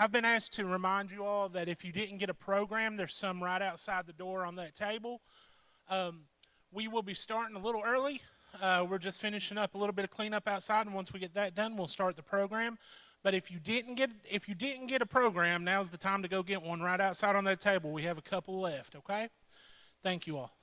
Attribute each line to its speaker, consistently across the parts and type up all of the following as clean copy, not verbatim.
Speaker 1: I've been asked to remind you all that if you didn't get a program, there's some right outside the door on that table. Um, we will be starting a little early. We're just finishing up a little bit of cleanup outside, and once we get that done, we'll start the program. But if you didn't get a program, now's the time to go get one right outside on that table. We have a couple left. Okay. Thank you all.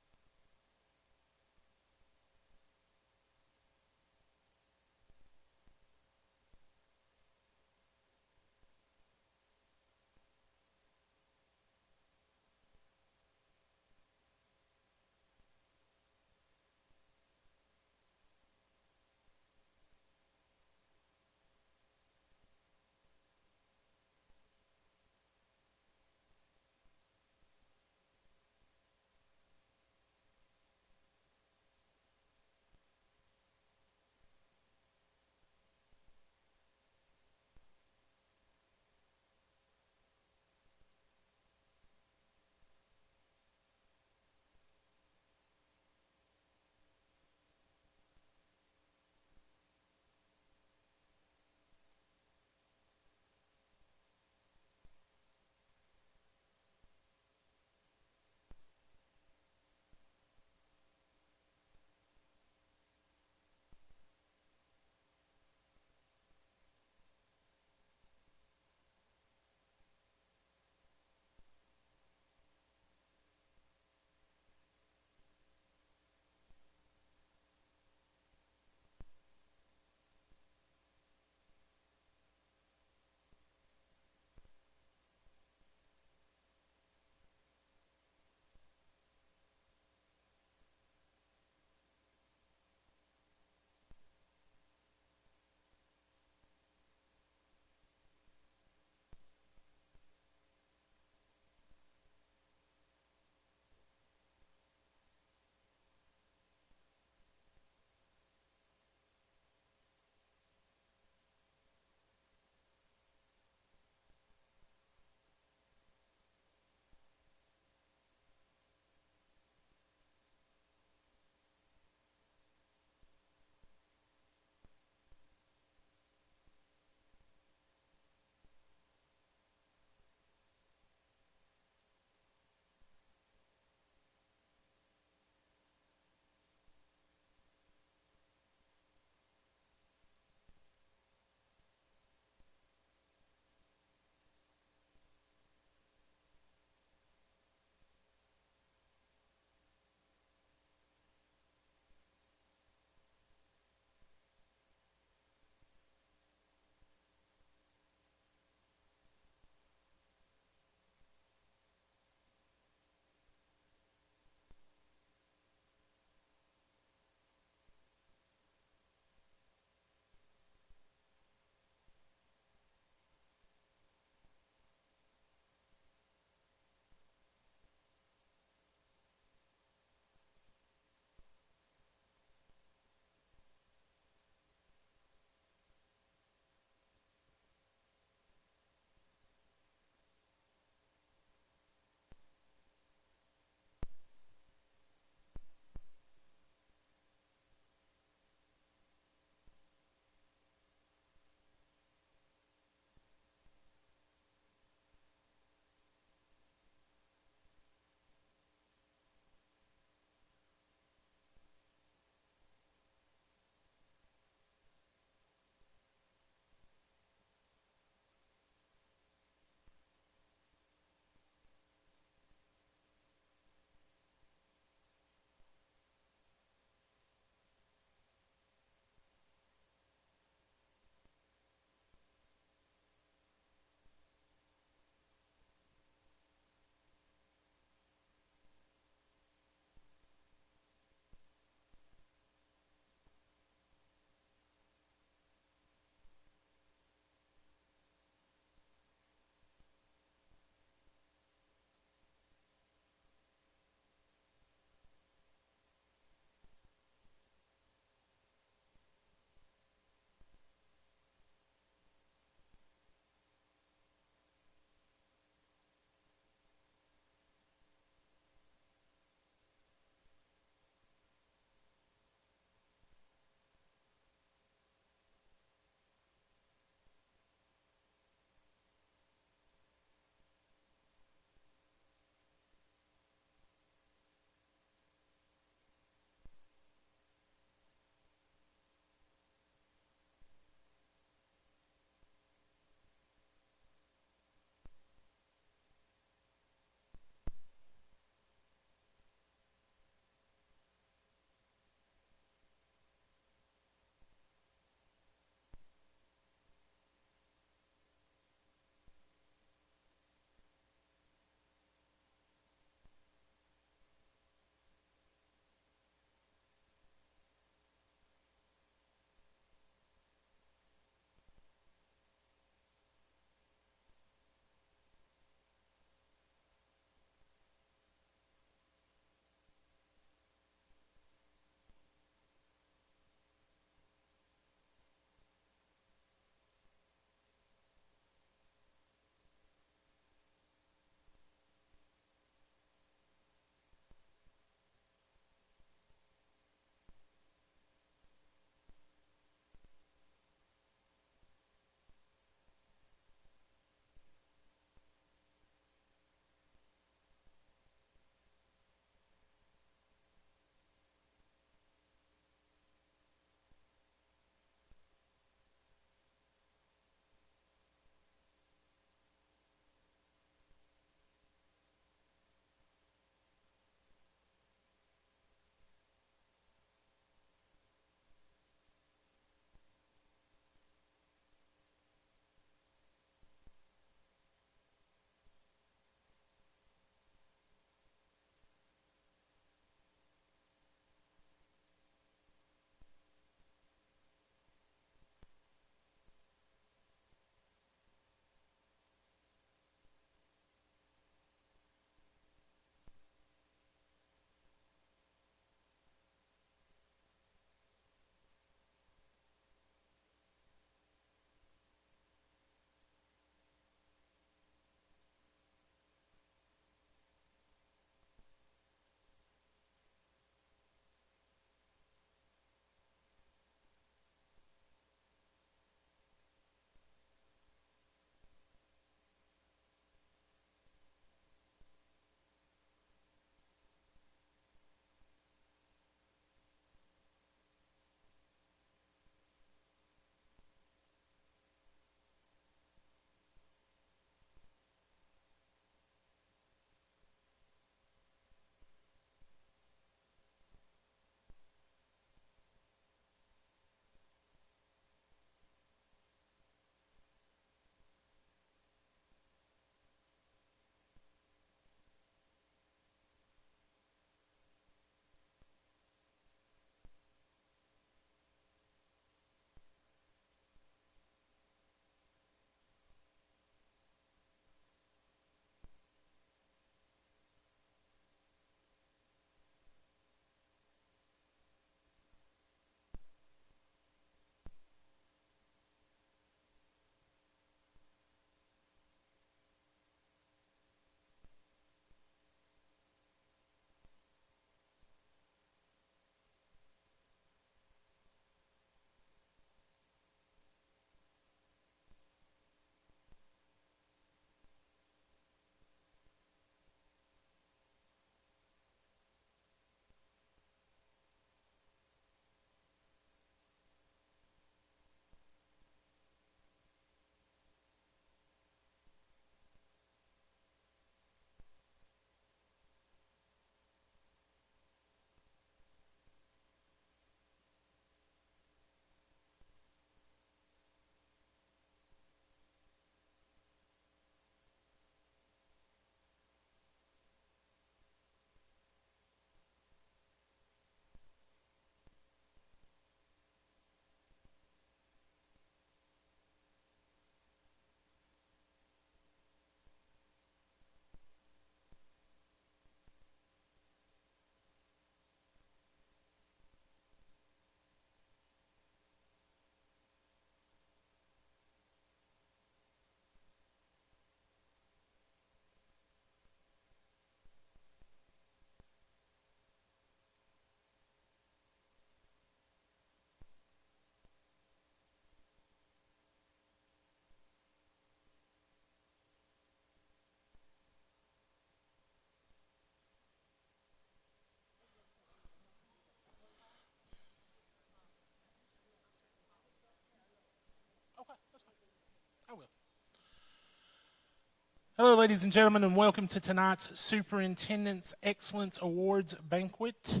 Speaker 1: Hello, ladies and gentlemen, and welcome to tonight's Superintendent's Excellence Awards Banquet.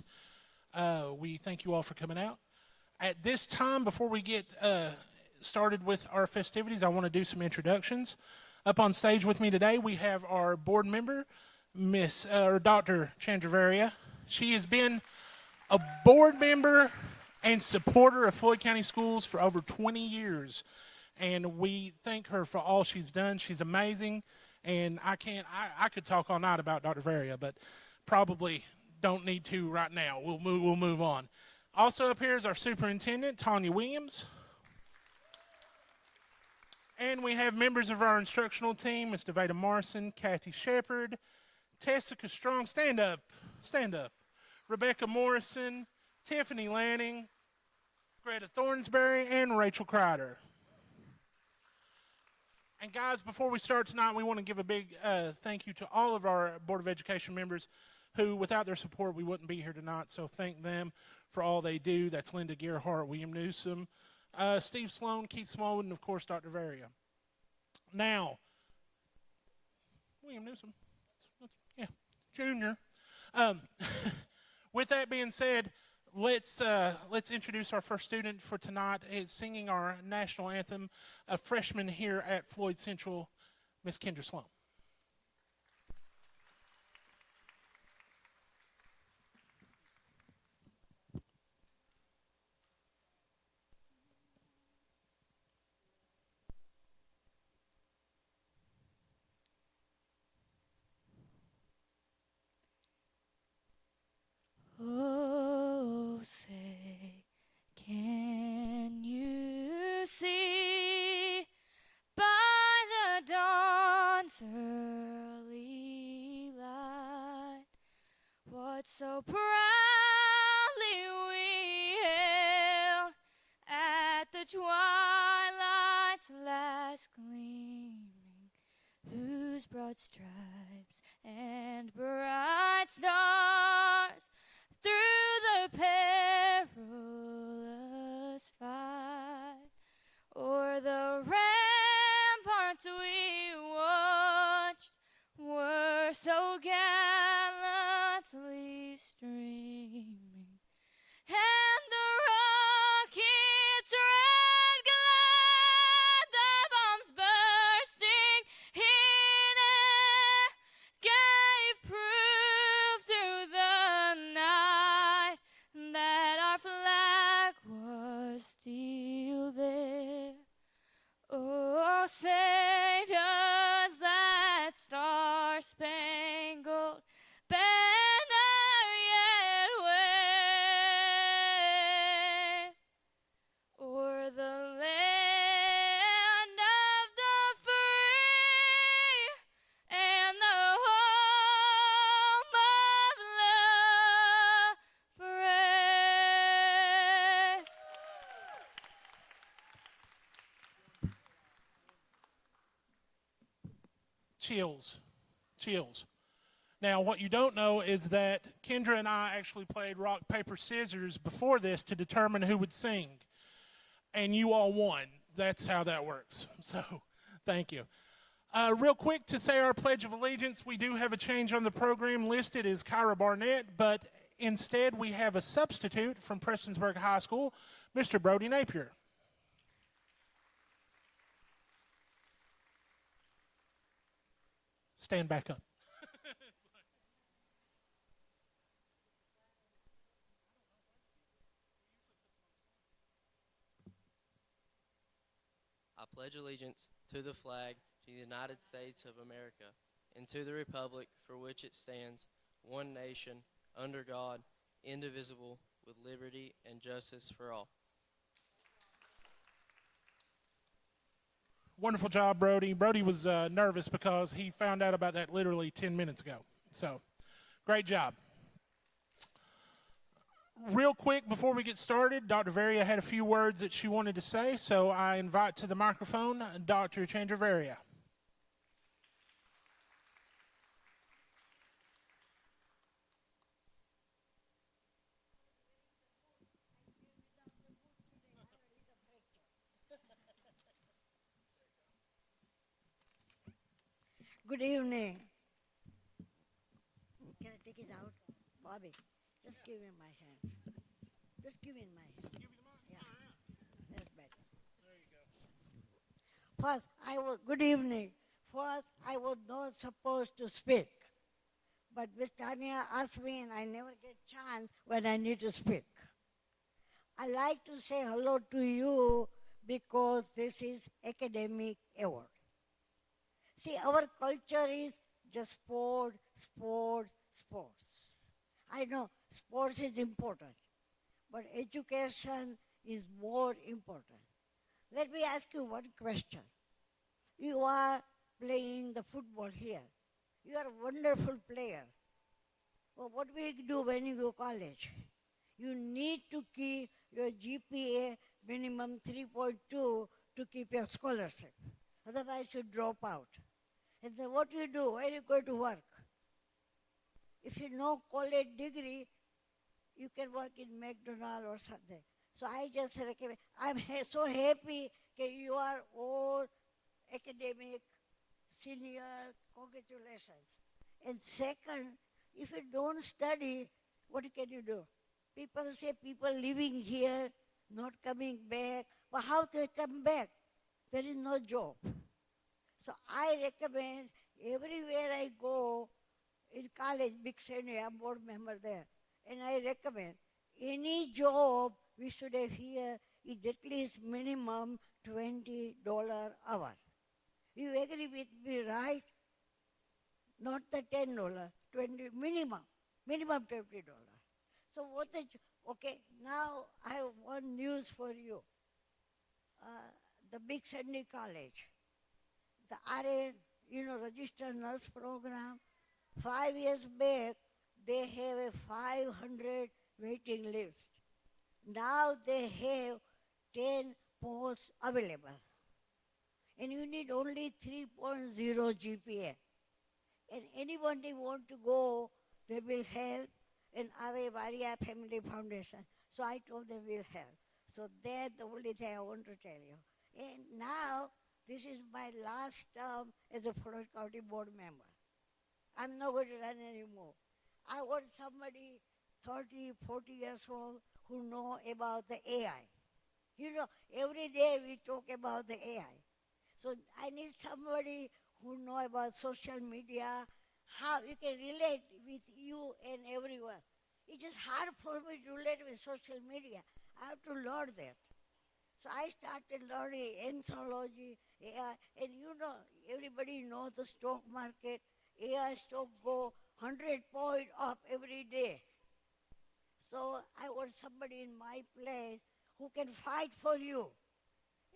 Speaker 1: We thank you all for coming out. At this time, before we get started with our festivities, I want to do some introductions. Up on stage with me today, we have our board member, Dr. Chandravaria. She has been a board member and supporter of Floyd County Schools for over 20 years, and we thank her for all she's done. She's amazing. And I could talk all night about Dr. Varia, but probably don't need to right now. We'll move on. Also up here is our superintendent, Tanya Williams. And we have members of our instructional team, Ms. Devada Morrison, Kathy Shepard, Tessica Strong, stand up, Rebecca Morrison, Tiffany Lanning, Greta Thornsberry, and Rachel Kreider. And guys, before we start tonight, we want to give a big thank you to all of our Board of Education members who, without their support, we wouldn't be here tonight. So thank them for all they do. That's Linda Gerhardt, William Newsom, Steve Sloan, Keith Smallwood, and, of course, Dr. Varia. Now, William Newsom, yeah, Junior. With that being said, let's introduce our first student for tonight. It's singing our national anthem, a freshman here at Floyd Central, Miss Kendra Sloan.
Speaker 2: Oh, say, can you see by the dawn's early light what so proudly we hailed at the twilight's last gleaming, whose broad stripes and bright stars through the perilous fight o'er the ramparts we watched were so gallantly streaming, and the rocket's red glare, the bombs bursting in air, gave proof through the night that our flag was still there. Oh, say does that star-spangled banner yet wave o'er the land of the free and the home of the brave?
Speaker 1: Chills. Now, what you don't know is that Kendra and I actually played rock, paper, scissors before this to determine who would sing. And you all won. That's how that works. So, thank you. Real quick, to say our Pledge of Allegiance, we do have a change on the program. Listed as Kyra Barnett, but instead we have a substitute from Prestonsburg High School, Mr. Brody Napier. Stand back up.
Speaker 3: I pledge allegiance to the flag of the United States of America and to the republic for which it stands, one nation, under God, indivisible, with liberty and justice for all.
Speaker 1: Wonderful job, Brody. Brody was nervous because he found out about that literally 10 minutes ago. So, great job. Real quick, before we get started, Dr. Varia had a few words that she wanted to say, so I invite to the microphone Dr. Chandravaria.
Speaker 4: Good evening. Can I take it out? Bobby, just give me my hand. Just give me my hand. Yeah, that's better. First, good evening. First, I was not supposed to speak. But Miss Tanya asked me and I never get chance when I need to speak. I like to say hello to you because this is academic award. See, our culture is just sport, sports, sports. I know sports is important, but education is more important. Let me ask you one question. You are playing the football here. You are a wonderful player. Well, what will you do when you go to college? You need to keep your GPA minimum 3.2 to keep your scholarship. Otherwise, you drop out. And then what you do? Where you go to work? If you know college degree, you can work in McDonald's or something. So I just recommend. I'm so happy that you are all academic, senior. Congratulations. And second, if you don't study, what can you do? People say people living here, not coming back. But how they come back? There is no job. So I recommend everywhere I go in college, big senior, I'm board member there. And I recommend any job we should have here is at least minimum $20 hour. You agree with me, right? Not the $10, 20 minimum $20. So what the, okay, now I have one news for you. The Big Sandy College, the RN, registered nurse program, 5 years back, they have a 500 waiting list. Now they have 10 posts available. And you need only 3.0 GPA. And anybody want to go, they will help. And Ave Maria Family Foundation. So I told them we'll help. So that's the only thing I want to tell you. And now, this is my last term as a Floyd County board member. I'm not going to run anymore. I want somebody 30, 40 years old who know about the AI. Every day we talk about the AI. So I need somebody who know about social media, how you can relate with you and everyone. It's just hard for me to relate with social media. I have to learn that. So I started learning anthropology, AI, and everybody knows the stock market. AI stock go 100 point up every day. So I want somebody in my place who can fight for you.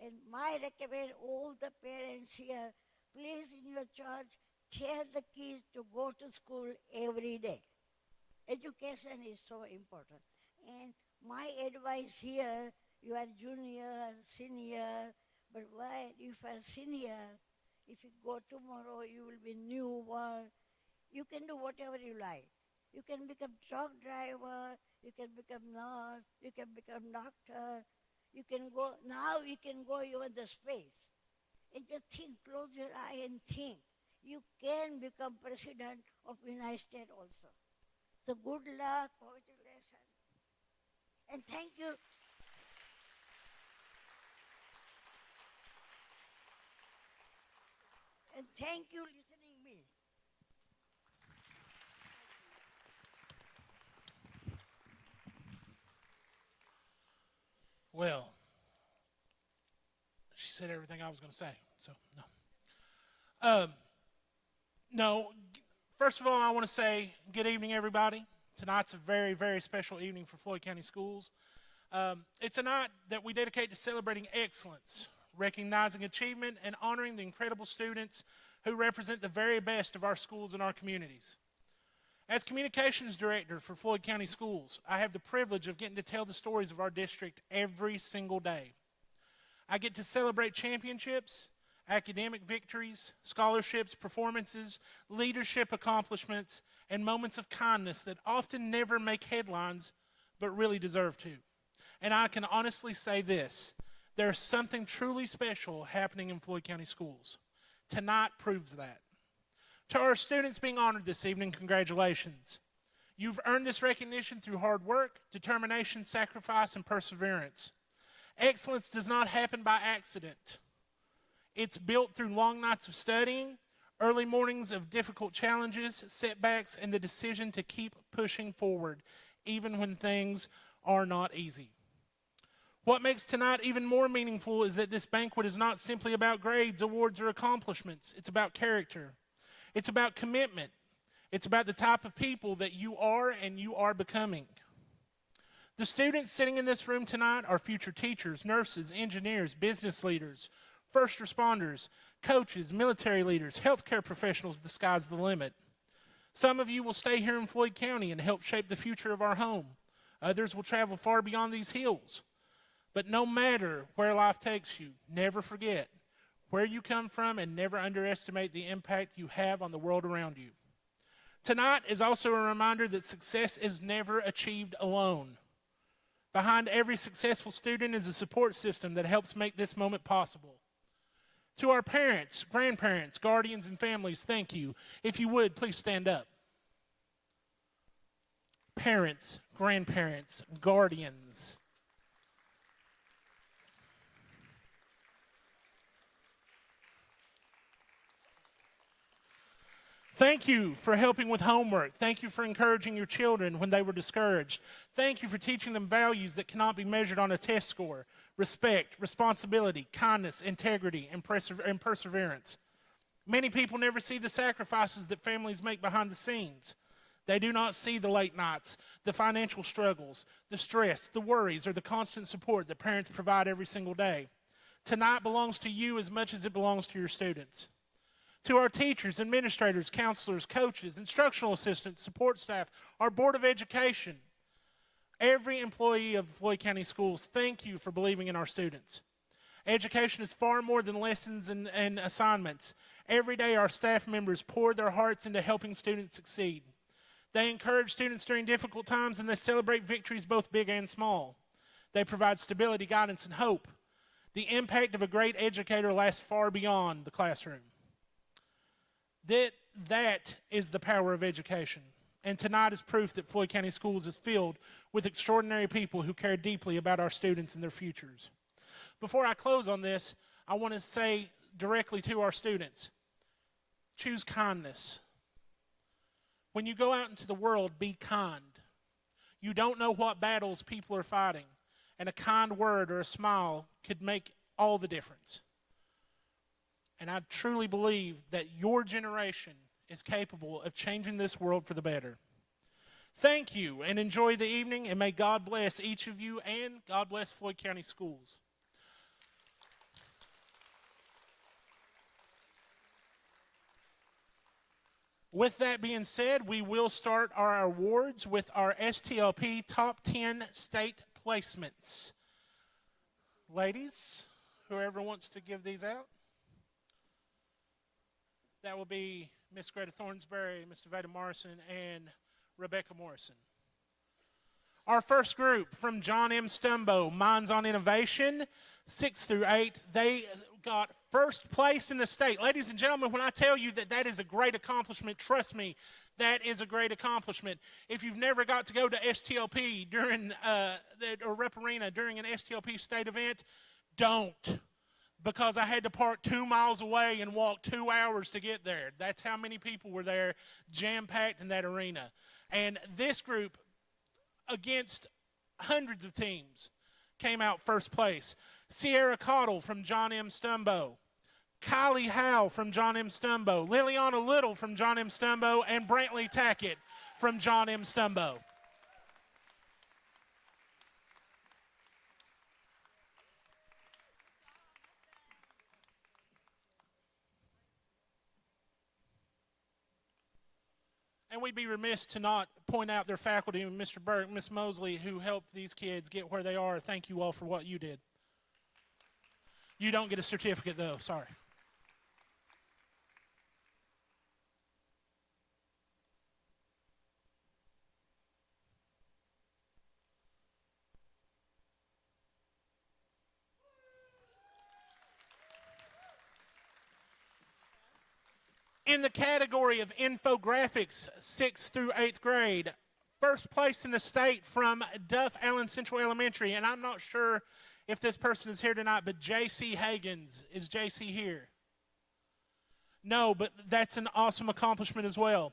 Speaker 4: And my recommend all the parents here, please in your church, tell the kids to go to school every day. Education is so important. And my advice here, you are junior, senior, but when if you are senior, if you go tomorrow, you will be new one. You can do whatever you like. You can become truck driver, you can become nurse, you can become doctor, you can go, now you can go even the space. And just think, close your eye and think. You can become president of United States also. So good luck, congratulations. And thank you. And thank you listening me.
Speaker 1: Well, she said everything I was going to say, so no. No, first of all, I want to say good evening, everybody. Tonight's a very, very special evening for Floyd County Schools. It's a night that we dedicate to celebrating excellence, recognizing achievement, and honoring the incredible students who represent the very best of our schools and our communities. As Communications Director for Floyd County Schools, I have the privilege of getting to tell the stories of our district every single day. I get to celebrate championships, academic victories, scholarships, performances, leadership accomplishments, and moments of kindness that often never make headlines, but really deserve to. And I can honestly say this, there's something truly special happening in Floyd County Schools. Tonight proves that. To our students being honored this evening, congratulations. You've earned this recognition through hard work, determination, sacrifice, and perseverance. Excellence does not happen by accident. It's built through long nights of studying, early mornings of difficult challenges, setbacks, and the decision to keep pushing forward, even when things are not easy. What makes tonight even more meaningful is that this banquet is not simply about grades, awards, or accomplishments. It's about character. It's about commitment. It's about the type of people that you are and you are becoming. The students sitting in this room tonight are future teachers, nurses, engineers, business leaders, first responders, coaches, military leaders, healthcare professionals. The sky's the limit. Some of you will stay here in Floyd County and help shape the future of our home. Others will travel far beyond these hills. But no matter where life takes you, never forget where you come from and never underestimate the impact you have on the world around you. Tonight is also a reminder that success is never achieved alone. Behind every successful student is a support system that helps make this moment possible. To our parents, grandparents, guardians, and families, thank you. If you would, please stand up. Parents, grandparents, guardians. Thank you for helping with homework. Thank you for encouraging your children when they were discouraged. Thank you for teaching them values that cannot be measured on a test score: respect, responsibility, kindness, integrity, and perseverance. Many people never see the sacrifices that families make behind the scenes. They do not see the late nights, the financial struggles, the stress, the worries, or the constant support that parents provide every single day. Tonight belongs to you as much as it belongs to your students. To our teachers, administrators, counselors, coaches, instructional assistants, support staff, our Board of Education, every employee of the Floyd County Schools, thank you for believing in our students. Education is far more than lessons and assignments. Every day our staff members pour their hearts into helping students succeed. They encourage students during difficult times, and they celebrate victories both big and small. They provide stability, guidance, and hope. The impact of a great educator lasts far beyond the classroom. That is the power of education. And tonight is proof that Floyd County Schools is filled with extraordinary people who care deeply about our students and their futures. Before I close on this, I want to say directly to our students, choose kindness. When you go out into the world, be kind. You don't know what battles people are fighting, and a kind word or a smile could make all the difference. And I truly believe that your generation is capable of changing this world for the better. Thank you, and enjoy the evening, and may God bless each of you, and God bless Floyd County Schools. With that being said, we will start our awards with our STLP Top 10 State Placements. Ladies, whoever wants to give these out. That will be Miss Greta Thornsberry, Mr. Veda Morrison, and Rebecca Morrison. Our first group from John M. Stumbo, Minds on Innovation, 6 through 8. They got first place in the state. Ladies and gentlemen, when I tell you that that is a great accomplishment, trust me, that is a great accomplishment. If you've never got to go to STLP or Rep Arena during an STLP state event, don't. Because I had to park 2 miles away and walk 2 hours to get there. That's how many people were there, jam-packed in that arena. And this group, against hundreds of teams, came out first place. Sierra Cottle from John M. Stumbo, Kylie Howe from John M. Stumbo, Liliana Little from John M. Stumbo, and Brantley Tackett from John M. Stumbo. And we'd be remiss to not point out their faculty, Mr. Burke, Miss Mosley, who helped these kids get where they are. Thank you all for what you did. You don't get a certificate, though. Sorry. In the category of infographics, 6th through 8th grade, first place in the state from Duff Allen Central Elementary, and I'm not sure if this person is here tonight, but J.C. Hagens. Is J.C. here? No, but that's an awesome accomplishment as well.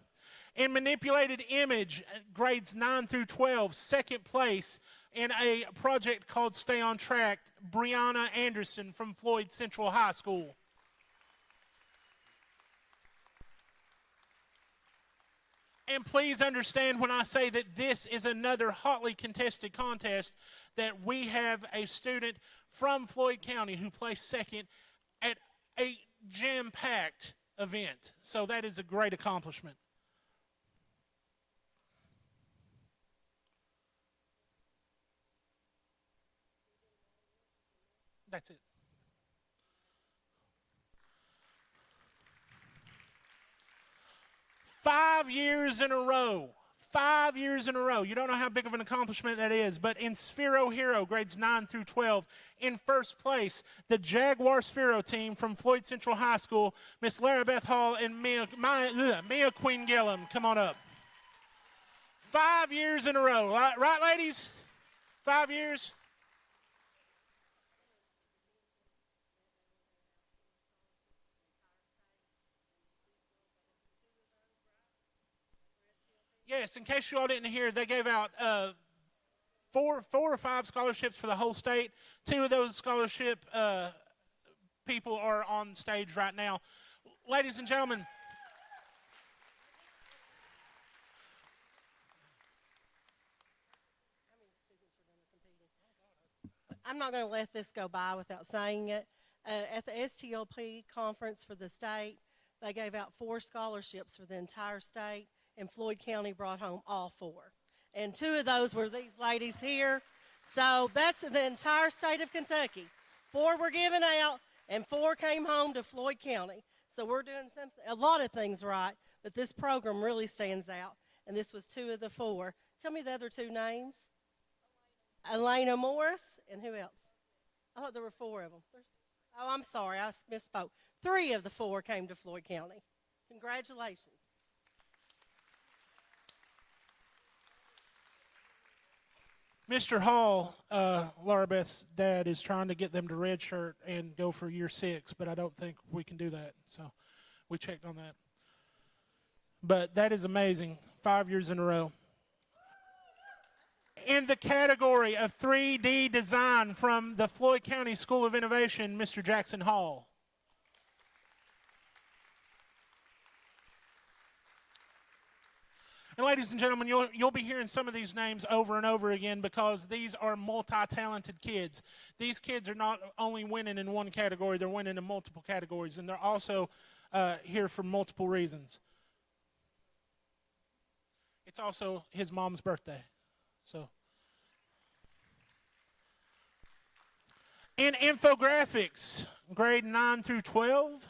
Speaker 1: In manipulated image, grades 9 through 12, second place in a project called Stay on Track, Brianna Anderson from Floyd Central High School. And please understand when I say that this is another hotly contested contest, that we have a student from Floyd County who placed second at a jam-packed event. So that is a great accomplishment. That's it. Five years in a row. 5 years in a row. You don't know how big of an accomplishment that is, but in Sphero Hero, grades 9 through 12, in first place, the Jaguar Sphero team from Floyd Central High School, Miss Lara Beth Hall and Mia Queen Gillum. Come on up. 5 years in a row. Right, ladies? 5 years? Yes, in case you all didn't hear, they gave out four or five scholarships for the whole state. 2 of those scholarship people are on stage right now. Ladies and gentlemen,
Speaker 5: I'm not going to let this go by without saying it. At the STLP conference for the state, they gave out 4 scholarships for the entire state, and Floyd County brought home all 4. And 2 of those were these ladies here. So that's the entire state of Kentucky. 4 were given out, and 4 came home to Floyd County. So we're doing a lot of things right, but this program really stands out, and this was 2 of the 4. Tell me the other 2 names. Elena Morris, and who else? I thought there were 4 of them. Oh, I'm sorry, I misspoke. 3 of the 4 came to Floyd County. Congratulations.
Speaker 1: Mr. Hall, Laura Beth's dad, is trying to get them to redshirt and go for year 6, but I don't think we can do that. So we checked on that. But that is amazing. 5 years in a row. In the category of 3D design from the Floyd County School of Innovation, Mr. Jackson Hall. And ladies and gentlemen, you'll be hearing some of these names over and over again because these are multi-talented kids. These kids are not only winning in one category, they're winning in multiple categories, and they're also here for multiple reasons. It's also his mom's birthday. So, in infographics, grade 9 through 12,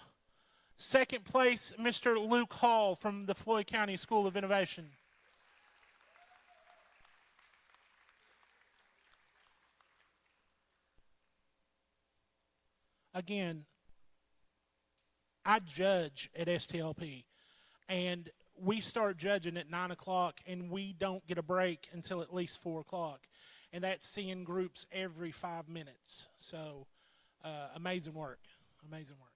Speaker 1: second place, Mr. Luke Hall from the Floyd County School of Innovation. Again, I judge at STLP, and we start judging at 9 o'clock, and we don't get a break until at least 4 o'clock. And that's seeing groups every 5 minutes. So, amazing work. Amazing work.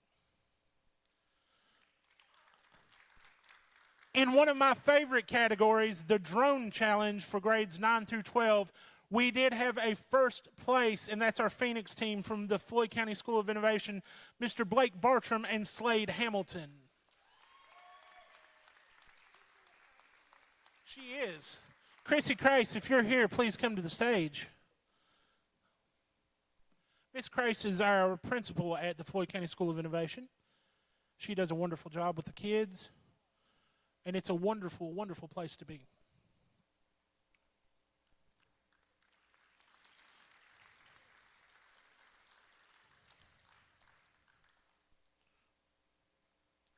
Speaker 1: In one of my favorite categories, the drone challenge for grades 9 through 12, we did have a first place, and that's our Phoenix team from the Floyd County School of Innovation, Mr. Blake Bartram and Slade Hamilton. She is. Chrissy Christ, if you're here, please come to the stage. Miss Christ is our principal at the Floyd County School of Innovation. She does a wonderful job with the kids, and it's a wonderful, wonderful place to be.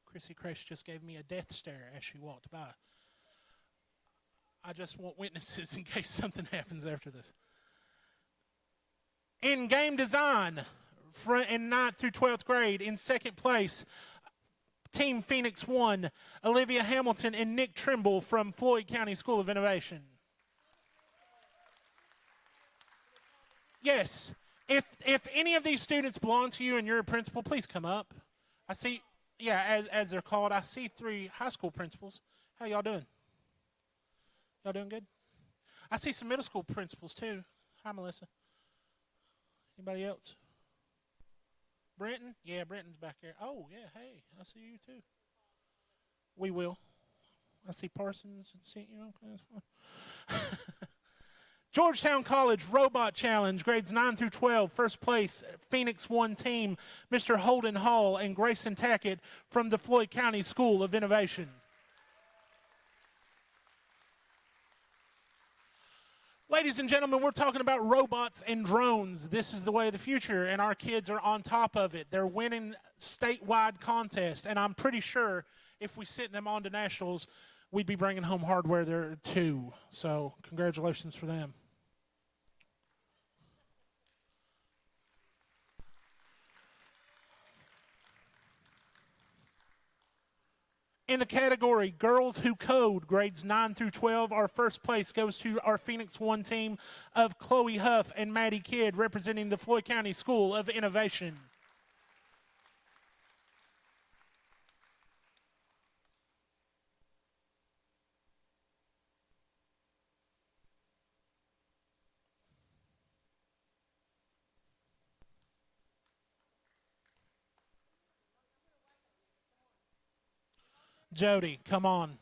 Speaker 1: Chrissy Christ just gave me a death stare as she walked by. I just want witnesses in case something happens after this. In game design, in 9th through 12th grade, in second place, Team Phoenix 1, Olivia Hamilton and Nick Trimble from Floyd County School of Innovation. Yes, if any of these students belong to you and you're a principal, please come up. I see, yeah, as they're called, I see 3 high school principals. How y'all doing? Y'all doing good? I see some middle school principals too. Hi, Melissa. Anybody else? Brenton? Yeah, Brenton's back there. Oh, yeah, hey, I see you too. We will. I see Parsons and see you. Okay, that's fine. Georgetown College Robot Challenge, grades 9 through 12, first place, Phoenix 1 team, Mr. Holden Hall and Grayson Tackett from the Floyd County School of Innovation. Ladies and gentlemen, we're talking about robots and drones. This is the way of the future, and our kids are on top of it. They're winning statewide contests, and I'm pretty sure if we sent them on to nationals, we'd be bringing home hardware there too. So congratulations for them. In the category Girls Who Code, grades 9 through 12, our first place goes to our Phoenix 1 team of Chloe Huff and Maddie Kidd, representing the Floyd County School of Innovation. Jody, come on.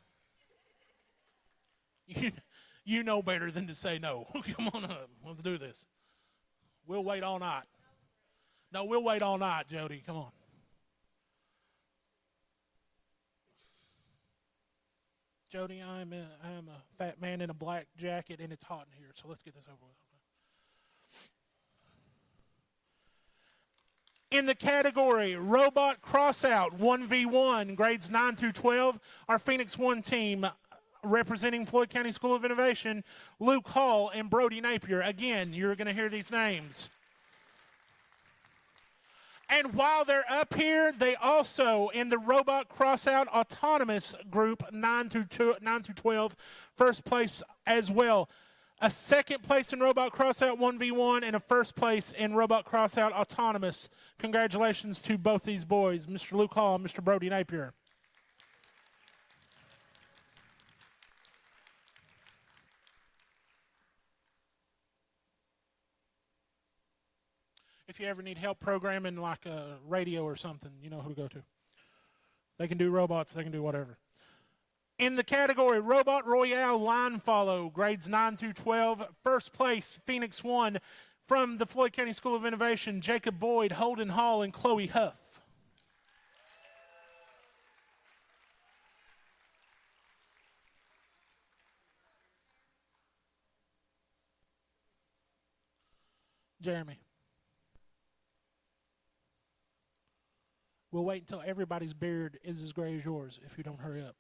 Speaker 1: You know better than to say no. Come on up. Let's do this. We'll wait all night. No, we'll wait all night, Jody. Come on. Jody, I'm a fat man in a black jacket, and it's hot in here, so let's get this over with. In the category Robot Crossout 1v1, grades 9 through 12, our Phoenix 1 team representing Floyd County School of Innovation, Luke Hall and Brody Napier. Again, you're going to hear these names. And while they're up here, they also, in the Robot Crossout Autonomous group, 9 through 12, first place as well. A second place in Robot Crossout 1v1 and a first place in Robot Crossout Autonomous. Congratulations to both these boys, Mr. Luke Hall and Mr. Brody Napier. If you ever need help programming like a radio or something, you know who to go to. They can do robots, they can do whatever. In the category Robot Royale Line Follow, grades 9 through 12, first place, Phoenix 1 from the Floyd County School of Innovation, Jacob Boyd, Holden Hall, and Chloe Huff. Jeremy. We'll wait until everybody's beard is as gray as yours if you don't hurry up.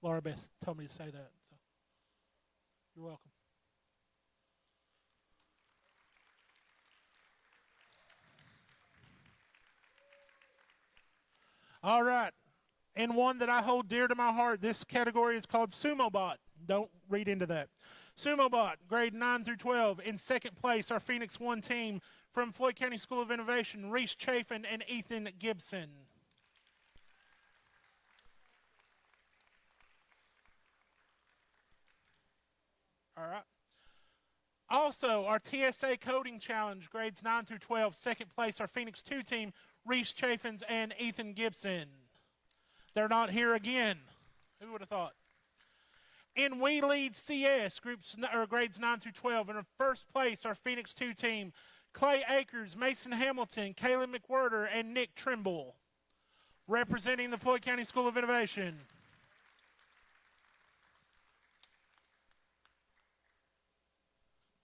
Speaker 1: Laura Beth told me to say that, so you're welcome. All right. And one that I hold dear to my heart, this category is called Sumo Bot. Don't read into that. Sumo Bot, grade 9 through 12. In second place, our Phoenix 1 team from Floyd County School of Innovation, Reese Chafin and Ethan Gibson. All right. Also, our TSA Coding Challenge, grades 9 through 12. Second place, our Phoenix 2 team, Reese Chaffins and Ethan Gibson. They're not here again. Who would have thought? In We Lead CS, grades 9 through 12. In our first place, our Phoenix 2 team, Clay Akers, Mason Hamilton, Caleb McWhirter, and Nick Trimble, representing the Floyd County School of Innovation.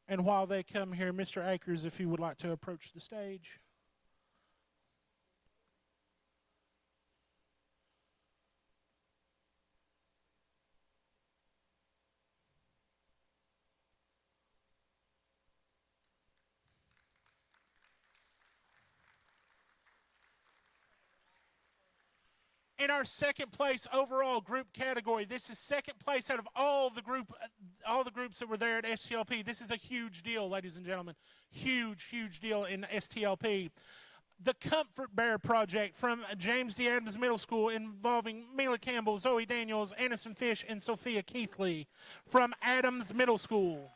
Speaker 1: And while they come here, Mr. Akers, if you would like to approach the stage. In our second place overall group category, this is second place out of all the groups that were there at STLP. This is a huge deal, ladies and gentlemen. Huge, huge deal in STLP. The Comfort Bear Project from James D. Adams Middle School, involving Mila Campbell, Zoe Daniels, Anderson Fish, and Sophia Keithley from Adams Middle School.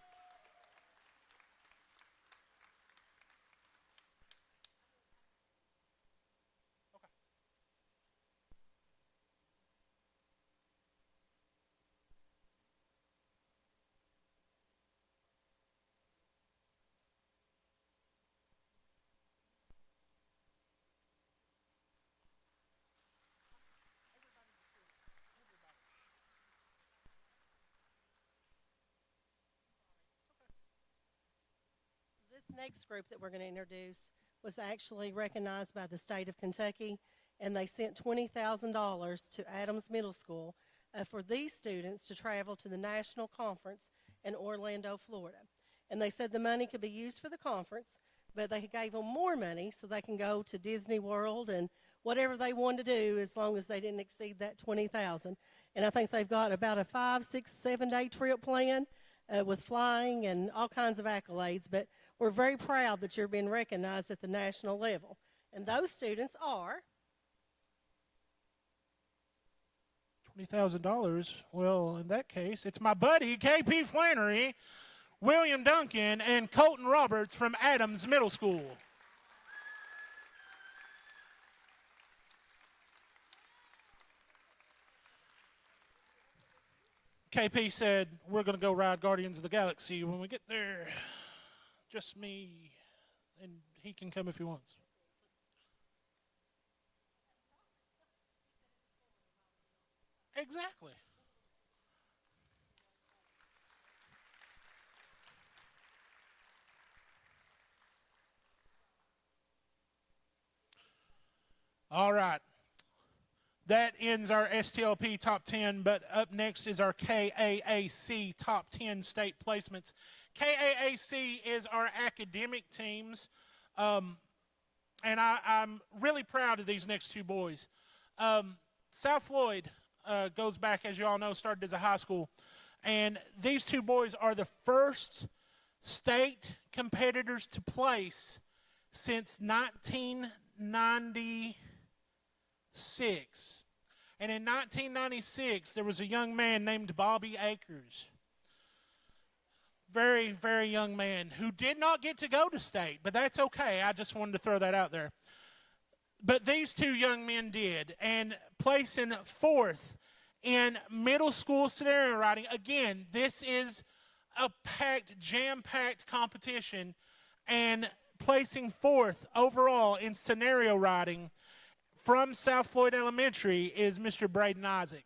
Speaker 5: This next group that we're going to introduce was actually recognized by the state of Kentucky, and they sent $20,000 to Adams Middle School for these students to travel to the national conference in Orlando, Florida. And they said the money could be used for the conference, but they gave them more money so they can go to Disney World and whatever they wanted to do, as long as they didn't exceed that $20,000. And I think they've got about a 5, 6, 7-day trip planned with flying and all kinds of accolades. But we're very proud that you're being recognized at the national level. And those students are
Speaker 1: $20,000. Well, in that case, it's my buddy, KP Flannery, William Duncan, and Colton Roberts from Adams Middle School. KP said, we're going to go ride Guardians of the Galaxy when we get there. Just me, and he can come if he wants. Exactly. All right. That ends our STLP Top 10, but up next is our KAAC Top 10 state placements. KAAC is our academic teams, and I'm really proud of these next two boys. South Floyd goes back, as you all know, started as a high school, and these two boys are the first state competitors to place since 1996. And in 1996, there was a young man named Bobby Akers. Very, very young man who did not get to go to state, but that's okay. I just wanted to throw that out there. But these two young men did, and placing fourth in middle school scenario writing. Again, this is a packed, jam-packed competition, and placing fourth overall in scenario writing from South Floyd Elementary is Mr. Braden Isaac.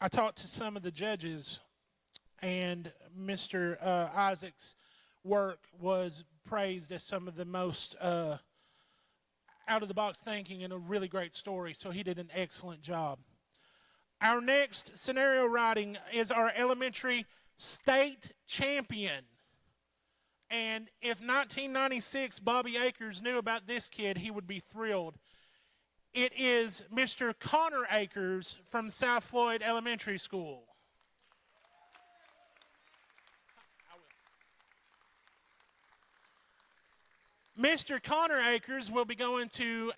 Speaker 1: I talked to some of the judges, and Mr. Isaac's work was praised as some of the most out-of-the-box thinking and a really great story, so he did an excellent job. Our next scenario writing is our elementary state champion. And if 1996 Bobby Akers knew about this kid, he would be thrilled. It is Mr. Connor Akers from South Floyd Elementary School. Mr. Connor Akers will be going to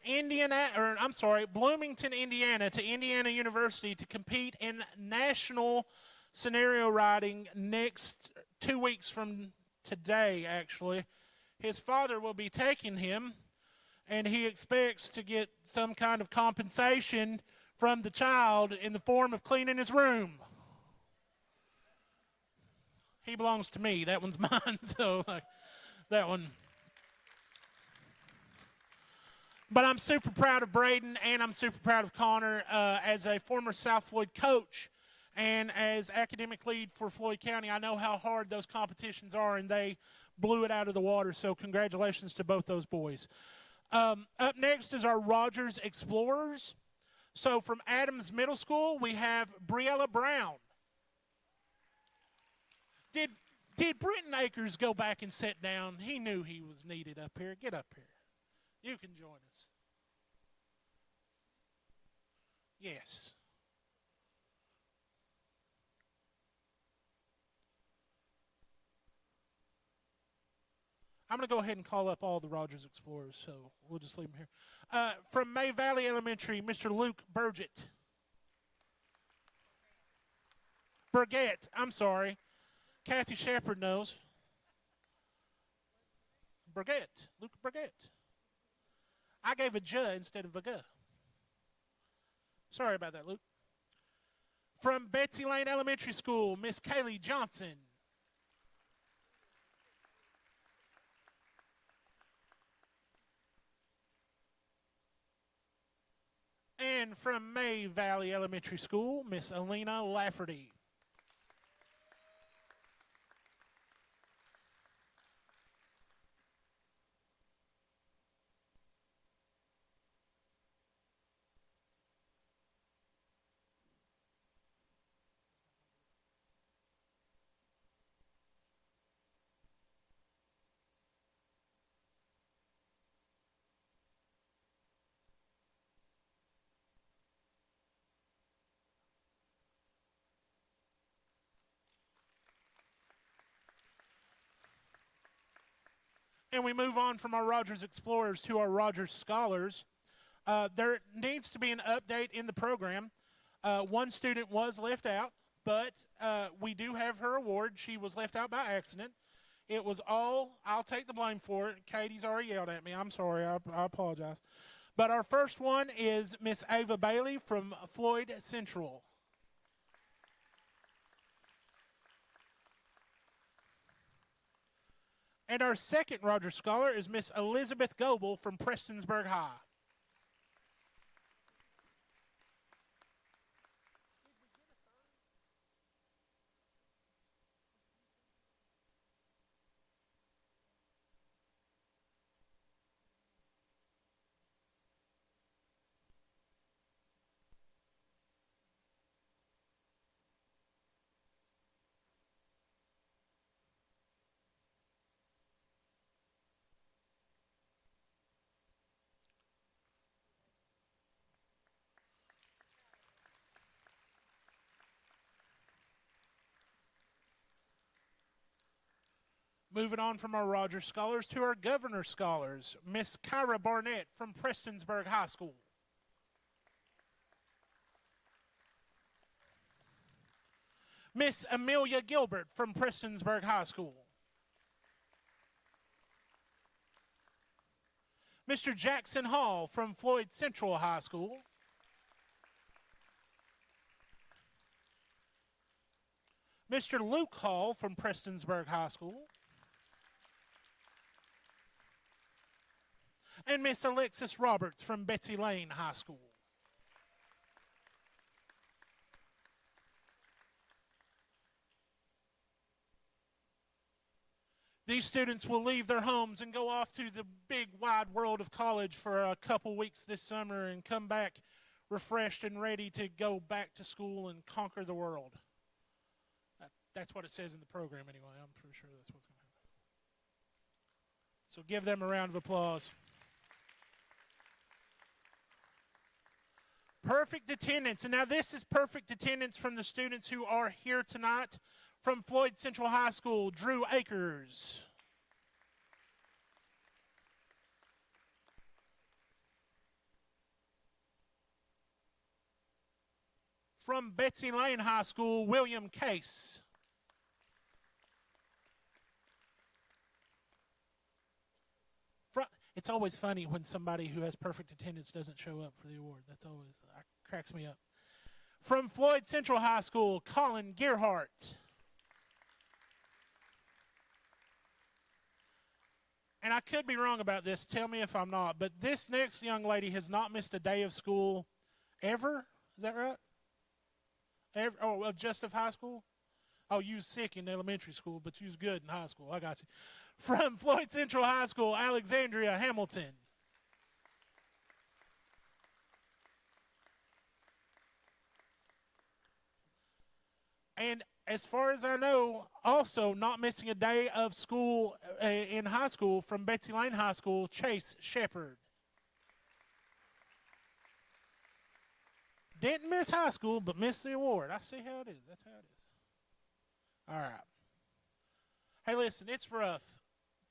Speaker 1: Bloomington, Indiana, to Indiana University to compete in national scenario writing next 2 weeks from today, actually. His father will be taking him, and he expects to get some kind of compensation from the child in the form of cleaning his room. He belongs to me. That one's mine, so that one. But I'm super proud of Braden, and I'm super proud of Connor as a former South Floyd coach And as academic lead for Floyd County, I know how hard those competitions are, and they blew it out of the water. So congratulations to both those boys. Up next is our Rogers Explorers. So from Adams Middle School, we have Briella Brown. Did Britton Akers go back and sit down? He knew he was needed up here. Get up here. You can join us. Yes. I'm going to go ahead and call up all the Rogers Explorers, so we'll just leave them here. From May Valley Elementary, Mr. Luke Burgett. Burgett, I'm sorry. Kathy Shepard knows. Burgett, Luke Burgett. I gave a J instead of a G. Sorry about that, Luke. From Betsy Lane Elementary School, Miss Kaylee Johnson. And from May Valley Elementary School, Miss Alina Lafferty. And we move on from our Rogers Explorers to our Rogers Scholars. There needs to be an update in the program. One student was left out, but we do have her award. She was left out by accident. It was all, I'll take the blame for it. Katie's already yelled at me. I'm sorry. I apologize. But our first one is Miss Ava Bailey from Floyd Central. And our second Rogers Scholar is Miss Elizabeth Goebel from Prestonsburg High. Moving on from our Rogers Scholars to our Governor Scholars, Miss Kyra Barnett from Prestonsburg High School. Miss Amelia Gilbert from Prestonsburg High School. Mr. Jackson Hall from Floyd Central High School. Mr. Luke Hall from Prestonsburg High School. And Miss Alexis Roberts from Betsy Lane High School. These students will leave their homes and go off to the big wide world of college for a couple weeks this summer and come back refreshed and ready to go back to school and conquer the world. That's what it says in the program anyway. I'm pretty sure that's what's going to happen. So give them a round of applause. Perfect attendance. And now this is perfect attendance from the students who are here tonight. From Floyd Central High School, Drew Akers. From Betsy Lane High School, William Case. It's always funny when somebody who has perfect attendance doesn't show up for the award. That's always cracks me up. From Floyd Central High School, Colin Gearhart. And I could be wrong about this. Tell me if I'm not. But this next young lady has not missed a day of school ever. Is that right? Just of high school? Oh, you was sick in elementary school, but you was good in high school. I got you. From Floyd Central High School, Alexandria Hamilton. And as far as I know, also not missing a day of school in high school from Betsy Lane High School, Chase Shepard. Didn't miss high school, but missed the award. I see how it is. That's how it is. All right. Hey, listen, it's rough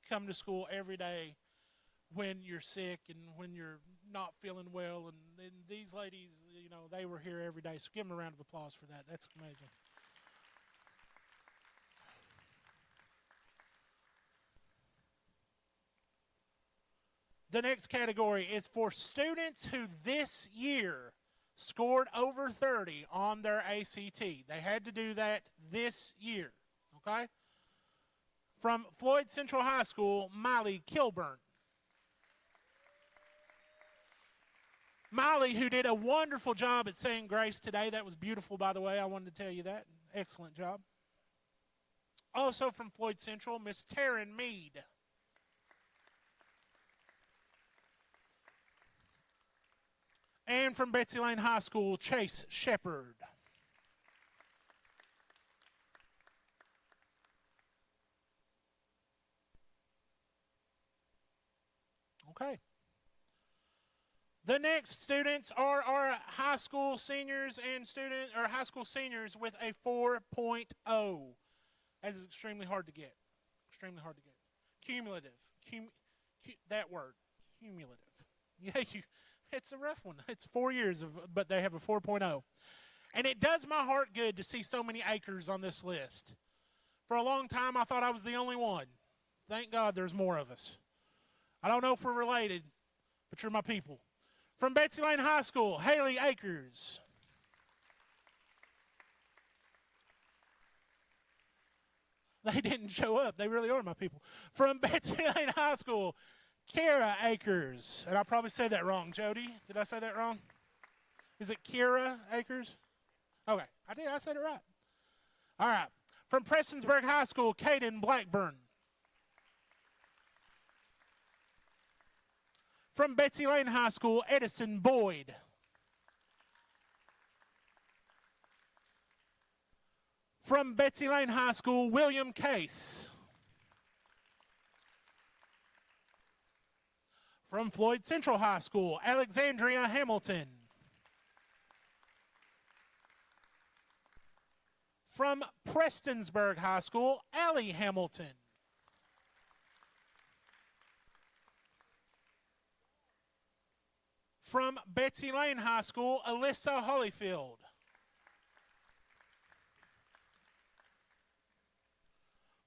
Speaker 1: coming to school every day when you're sick and when you're not feeling well. And these ladies, you know, they were here every day. So give them a round of applause for that. That's amazing. The next category is for students who this year scored over 30 on their ACT. They had to do that this year, okay? From Floyd Central High School, Miley Kilburn. Miley, who did a wonderful job at saying grace today. That was beautiful, by the way. I wanted to tell you that. Excellent job. Also from Floyd Central, Miss Taryn Mead. And from Betsy Lane High School, Chase Shepard. Okay. The next students are our high school seniors and high school seniors with a 4.0. That is extremely hard to get. Extremely hard to get. Cumulative. That word. Cumulative. Yeah, it's a rough one. It's 4 years, but they have a 4.0. And it does my heart good to see so many acres on this list. For a long time, I thought I was the only one. Thank God there's more of us. I don't know if we're related, but you're my people. From Betsy Lane High School, Haley Akers. They didn't show up. They really are my people. From Betsy Lane High School, Kara Akers. And I probably said that wrong. Jody, did I say that wrong? Is it Kara Akers? Okay, I did. I said it right. All right. From Prestonsburg High School, Caden Blackburn. From Betsy Lane High School, Edison Boyd. From Betsy Lane High School, William Case. From Floyd Central High School, Alexandria Hamilton. From Prestonsburg High School, Allie Hamilton. From Betsy Lane High School, Alyssa Holyfield.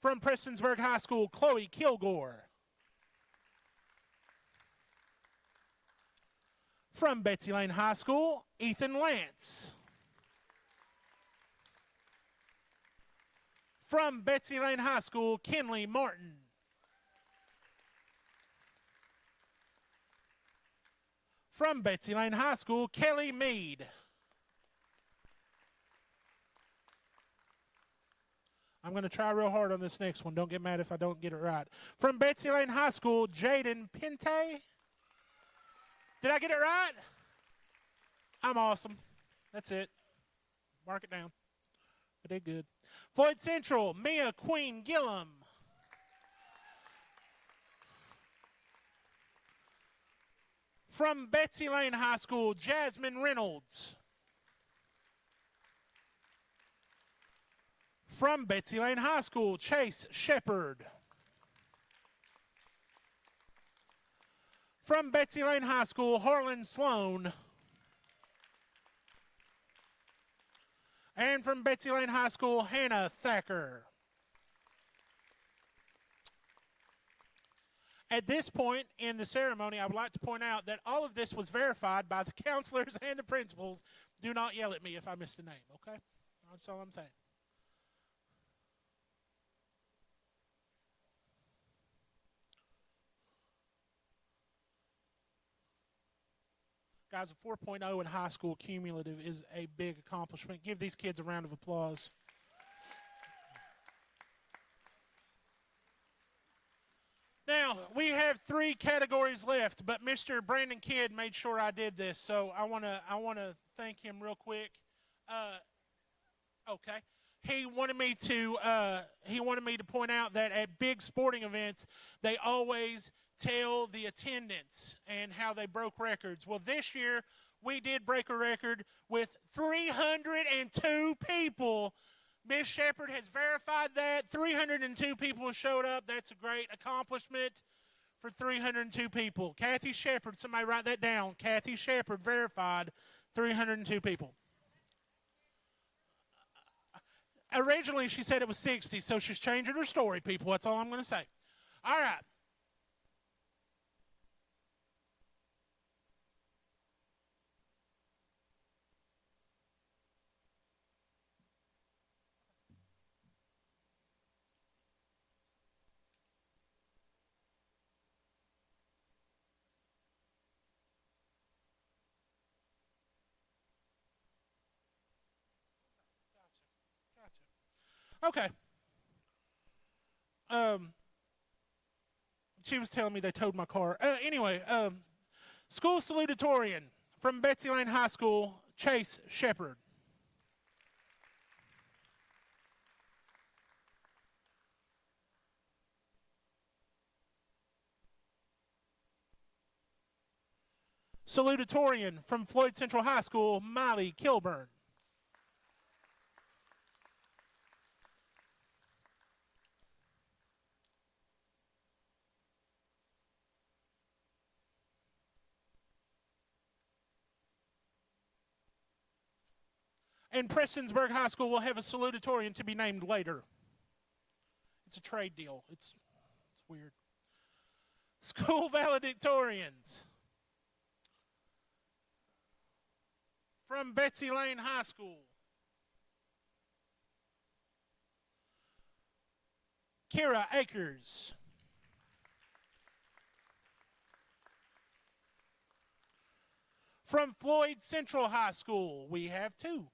Speaker 1: From Prestonsburg High School, Chloe Kilgore. From Betsy Lane High School, Ethan Lance. From Betsy Lane High School, Kenley Martin. From Betsy Lane High School, Kelly Mead. I'm going to try real hard on this next one. Don't get mad if I don't get it right. From Betsy Lane High School, Jaden Pente. Did I get it right? I'm awesome. That's it. Mark it down. I did good. Floyd Central, Mia Queen Gillum. From Betsy Lane High School, Jasmine Reynolds. From Betsy Lane High School, Chase Shepard. From Betsy Lane High School, Harlan Sloan. And from Betsy Lane High School, Hannah Thacker. At this point in the ceremony, I would like to point out that all of this was verified by the counselors and the principals. Do not yell at me if I missed a name, okay? That's all I'm saying. Guys, a 4.0 in high school cumulative is a big accomplishment. Give these kids a round of applause. Now, we have 3 categories left, but Mr. Brandon Kidd made sure I did this, so I want to thank him real quick. Okay. He wanted me to point out that at big sporting events, they always tell the attendance and how they broke records. Well, this year we did break a record with 302 people. Miss Shepard has verified that 302 people showed up. That's a great accomplishment for 302 people. Kathy Shepard, somebody write that down. Kathy Shepard verified 302 people. Originally, she said it was 60, so she's changing her story, people. That's all I'm going to say. All right. Okay. She was telling me they towed my car. Anyway, school salutatorian from Betsy Lane High School, Chase Shepard. Salutatorian from Floyd Central High School, Miley Kilburn. And Prestonsburg High School will have a salutatorian to be named later. It's a trade deal. It's weird. School valedictorians from Betsy Lane High School. Kira Akers. From Floyd Central High School, we have 2.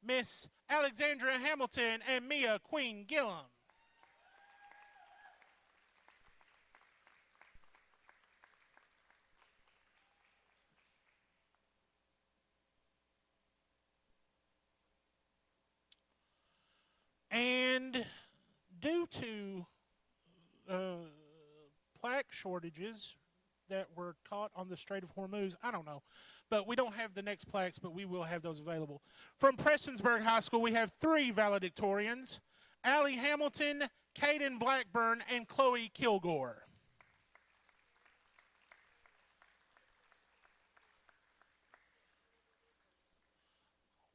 Speaker 1: Miss Alexandra Hamilton and Mia Queen Gillum. And due to plaque shortages that were caught on the Strait of Hormuz, I don't know. But we don't have the next plaques, but we will have those available. From Prestonsburg High School, we have 3 valedictorians, Allie Hamilton, Caden Blackburn, and Chloe Kilgore.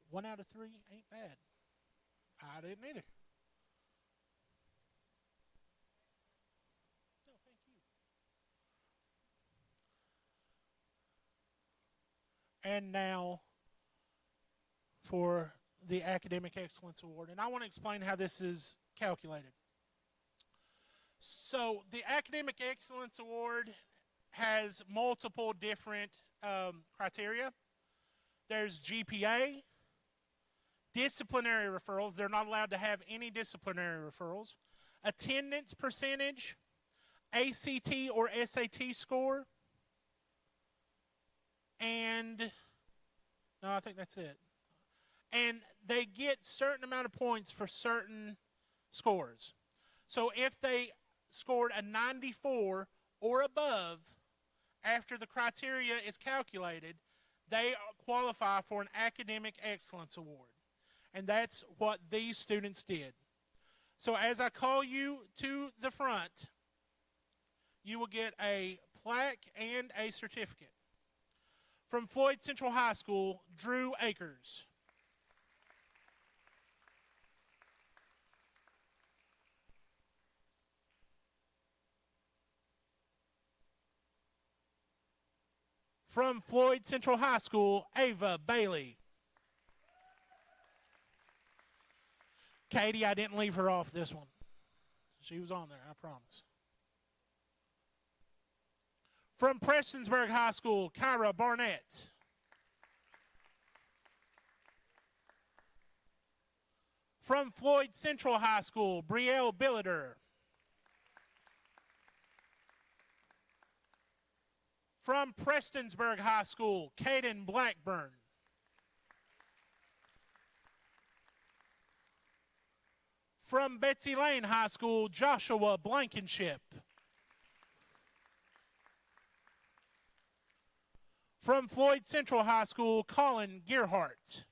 Speaker 1: One out of 3 ain't bad. I didn't either. No, thank you. And now for the Academic Excellence Award. And I want to explain how this is calculated. So the Academic Excellence Award has multiple different criteria. There's GPA, disciplinary referrals. They're not allowed to have any disciplinary referrals. Attendance percentage, ACT or SAT score, and no, I think that's it. And they get certain amount of points for certain scores. So if they scored a 94 or above after the criteria is calculated, they qualify for an Academic Excellence Award. And that's what these students did. So as I call you to the front, you will get a plaque and a certificate. From Floyd Central High School, Drew Akers. From Floyd Central High School, Ava Bailey. Katie, I didn't leave her off this one. She was on there, I promise. From Prestonsburg High School, Kyra Barnett. From Floyd Central High School, Brielle Billiter. From Prestonsburg High School, Caden Blackburn. From Betsy Lane High School, Joshua Blankenship. From Floyd Central High School, Colin Gearhart.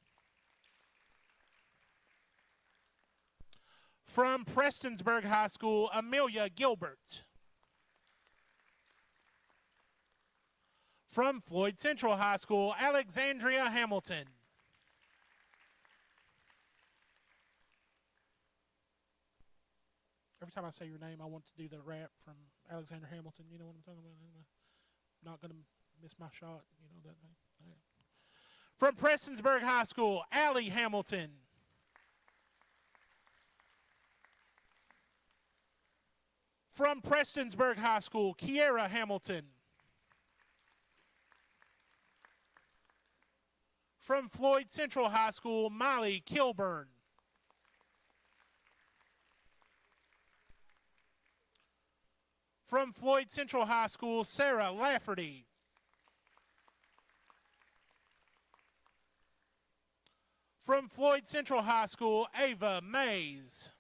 Speaker 1: From Prestonsburg High School, Amelia Gilbert. From Floyd Central High School, Alexandria Hamilton. Every time I say your name, I want to do the rap from Alexander Hamilton. You know what I'm talking about? I'm not going to miss my shot. You know that thing. Yeah. From Prestonsburg High School, Allie Hamilton. From Prestonsburg High School, Kiera Hamilton. From Floyd Central High School, Miley Kilburn. From Floyd Central High School, Sarah Lafferty. From Floyd Central High School, Ava Mays.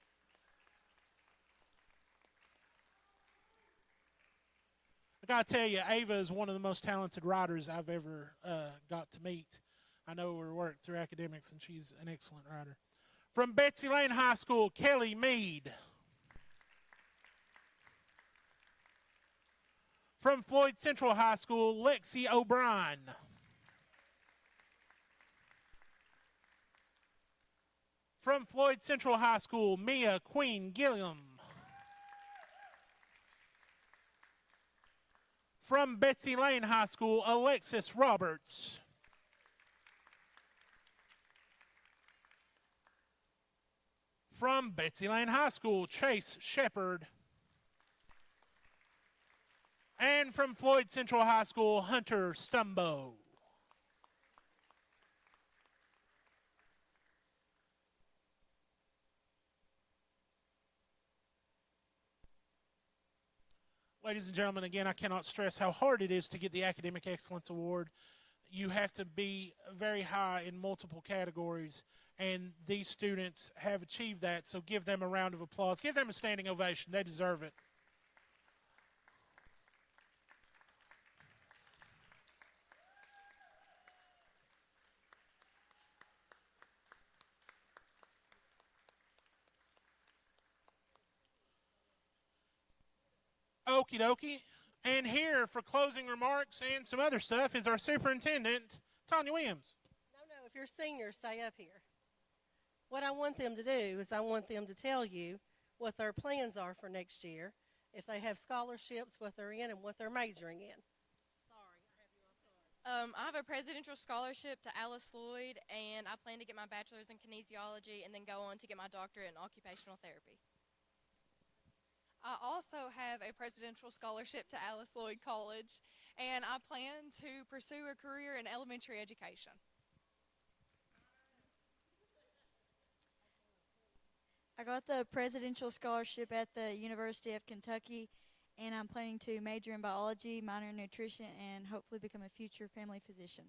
Speaker 1: I gotta tell you, Ava is one of the most talented writers I've ever got to meet. I know her work through academics, and she's an excellent writer. From Betsy Lane High School, Kelly Mead. From Floyd Central High School, Lexi O'Brien. From Floyd Central High School, Mia Queen Gilliam. From Betsy Lane High School, Alexis Roberts. From Betsy Lane High School, Chase Shepard. And from Floyd Central High School, Hunter Stumbo. Ladies and gentlemen, again, I cannot stress how hard it is to get the Academic Excellence Award. You have to be very high in multiple categories, and these students have achieved that, so give them a round of applause. Give them a standing ovation. They deserve it. Okie dokie. And here for closing remarks and some other stuff is our superintendent, Tanya Williams.
Speaker 5: No, if you're seniors, stay up here. What I want them to do is I want them to tell you what their plans are for next year, if they have scholarships, what they're in, and what they're majoring in.
Speaker 6: I have a presidential scholarship to Alice Lloyd, and I plan to get my bachelor's in kinesiology and then go on to get my doctorate in occupational therapy.
Speaker 7: I also have a presidential scholarship to Alice Lloyd College, and I plan to pursue a career in elementary education.
Speaker 2: I got the presidential scholarship at the University of Kentucky, and I'm planning to major in biology, minor in nutrition, and hopefully become a future family physician.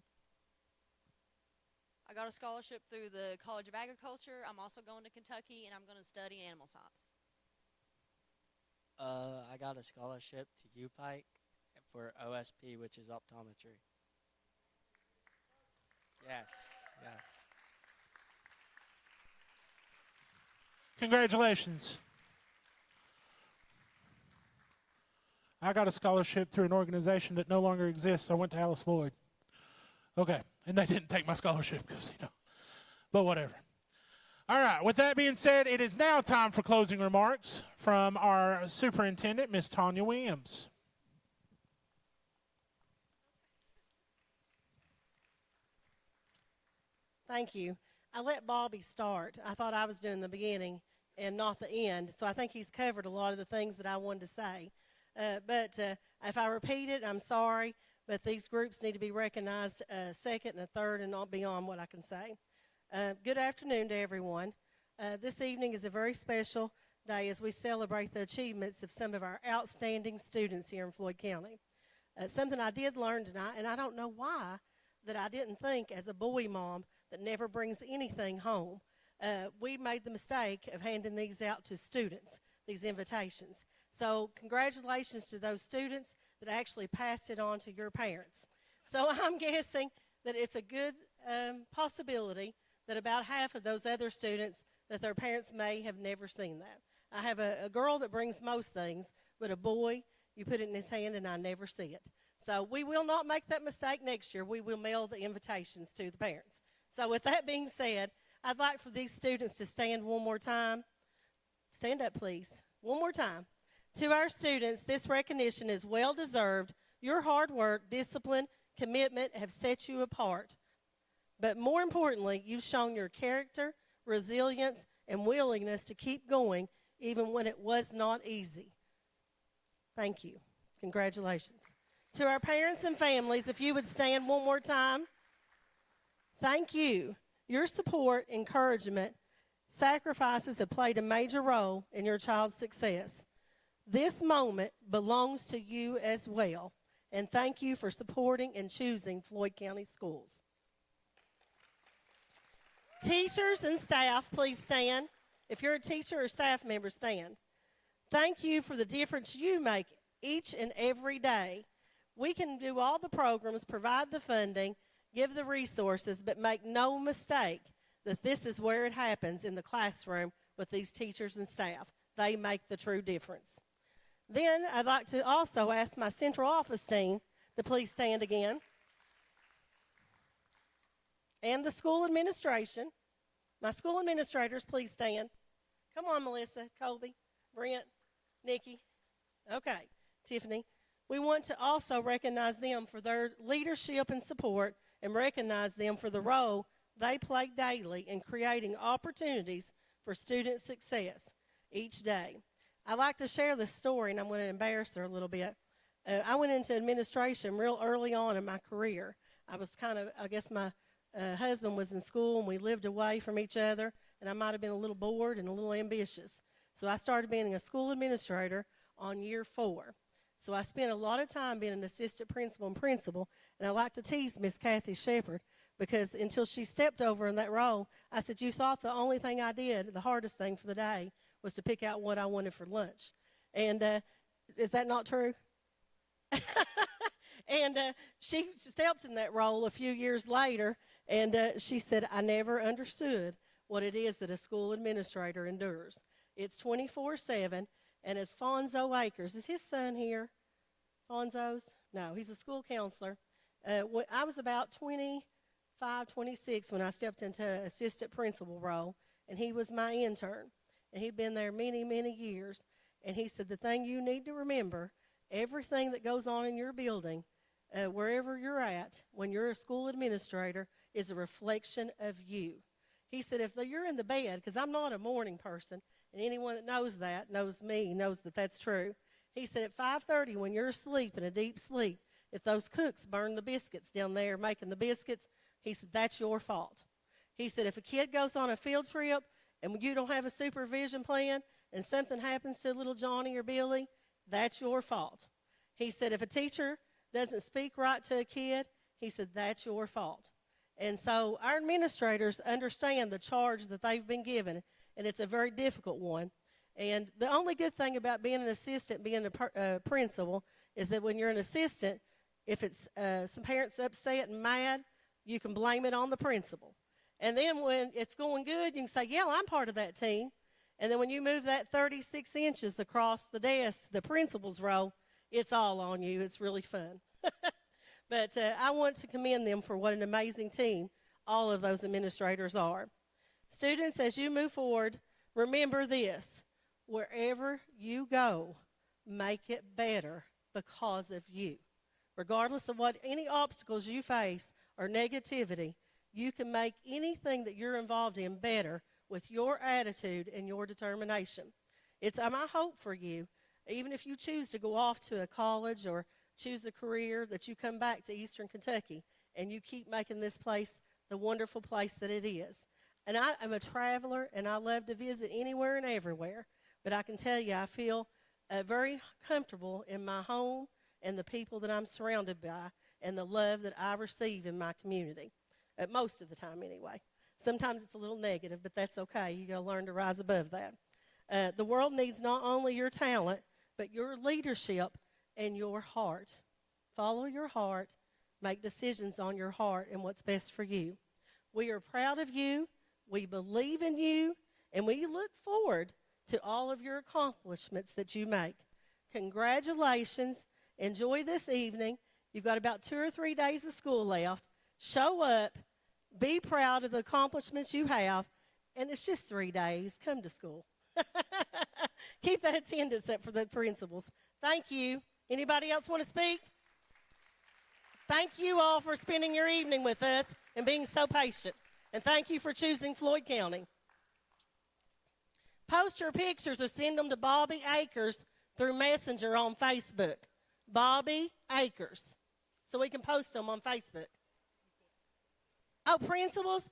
Speaker 8: I got a scholarship through the College of Agriculture. I'm also going to Kentucky, and I'm going to study animal science.
Speaker 9: I got a scholarship to UPike for OSP, which is optometry. Yes.
Speaker 1: Congratulations. I got a scholarship through an organization that no longer exists. I went to Alice Lloyd. Okay, and they didn't take my scholarship because, but whatever. All right, with that being said, it is now time for closing remarks from our superintendent, Ms. Tanya Williams.
Speaker 5: Thank you. I let Bobby start. I thought I was doing the beginning and not the end, so I think he's covered a lot of the things that I wanted to say. But if I repeat it, I'm sorry, but these groups need to be recognized a second and a third and not beyond what I can say. Good afternoon to everyone. This evening is a very special day as we celebrate the achievements of some of our outstanding students here in Floyd County. Something I did learn tonight, and I don't know why, that I didn't think as a boy mom that never brings anything home. We made the mistake of handing these out to students, these invitations. So congratulations to those students that actually passed it on to your parents. So I'm guessing that it's a good possibility that about half of those other students that their parents may have never seen that. I have a girl that brings most things, but a boy, you put it in his hand and I never see it. So we will not make that mistake next year. We will mail the invitations to the parents. So with that being said, I'd like for these students to stand one more time. Stand up, please. One more time. To our students, this recognition is well deserved. Your hard work, discipline, commitment have set you apart. But more importantly, you've shown your character, resilience, and willingness to keep going even when it was not easy. Thank you. Congratulations. To our parents and families, if you would stand one more time. Thank you. Your support, encouragement, sacrifices have played a major role in your child's success. This moment belongs to you as well. And thank you for supporting and choosing Floyd County Schools. Teachers and staff, please stand. If you're a teacher or staff member, stand. Thank you for the difference you make each and every day. We can do all the programs, provide the funding, give the resources, but make no mistake that this is where it happens in the classroom with these teachers and staff. They make the true difference. Then I'd like to also ask my central office team to please stand again. And the school administration. My school administrators, please stand. Come on, Melissa, Colby, Brent, Nikki. Okay, Tiffany. We want to also recognize them for their leadership and support and recognize them for the role they play daily in creating opportunities for student success each day. I like to share this story, and I'm going to embarrass her a little bit. I went into administration real early on in my career. I guess my husband was in school, and we lived away from each other, and I might have been a little bored and a little ambitious. So I started being a school administrator on year 4. So I spent a lot of time being an assistant principal and principal, and I like to tease Miss Kathy Shepard because until she stepped over in that role, I said, you thought the only thing I did, the hardest thing for the day, was to pick out what I wanted for lunch. And is that not true? And she stepped in that role a few years later, and she said, I never understood what it is that a school administrator endures. It's 24/7. And as Fonzo Akers, is his son here? Fonzo's? No, he's a school counselor. I was about 25, 26 when I stepped into assistant principal role, and he was my intern. And he'd been there many, many years. And he said, the thing you need to remember, everything that goes on in your building, wherever you're at, when you're a school administrator, is a reflection of you. He said, if you're in the bed, because I'm not a morning person, and anyone that knows that, knows me, knows that that's true. He said at 5:30 when you're asleep in a deep sleep, if those cooks burn the biscuits down there making the biscuits, he said that's your fault. He said if a kid goes on a field trip and you don't have a supervision plan and something happens to little Johnny or Billy, that's your fault. He said if a teacher doesn't speak right to a kid, he said that's your fault. And so our administrators understand the charge that they've been given, and it's a very difficult one. And the only good thing about being an assistant, being a principal, is that when you're an assistant, if it's some parents upset and mad, you can blame it on the principal. And then when it's going good, you can say, yeah, I'm part of that team. And then when you move that 36 inches across the desk, the principal's row, it's all on you. It's really fun. But I want to commend them for what an amazing team all of those administrators are. Students, as you move forward, remember this. Wherever you go, make it better because of you. Regardless of what any obstacles you face or negativity, you can make anything that you're involved in better with your attitude and your determination. It's my hope for you Even if you choose to go off to a college or choose a career, that you come back to Eastern Kentucky and you keep making this place the wonderful place that it is. And I am a traveler, and I love to visit anywhere and everywhere. But I can tell you, I feel very comfortable in my home and the people that I'm surrounded by and the love that I receive in my community, most of the time anyway. Sometimes it's a little negative, but that's okay. You got to learn to rise above that. The world needs not only your talent, but your leadership and your heart. Follow your heart. Make decisions on your heart and what's best for you. We are proud of you. We believe in you. And we look forward to all of your accomplishments that you make. Congratulations. Enjoy this evening. You've got about 2 or 3 days of school left. Show up. Be proud of the accomplishments you have. And it's just 3 days. Come to school. Keep that attendance up for the principals. Thank you. Anybody else want to speak? Thank you all for spending your evening with us and being so patient. And thank you for choosing Floyd County. Post your pictures or send them to Bobby Akers through Messenger on Facebook. Bobby Akers. So we can post them on Facebook. Oh, principals,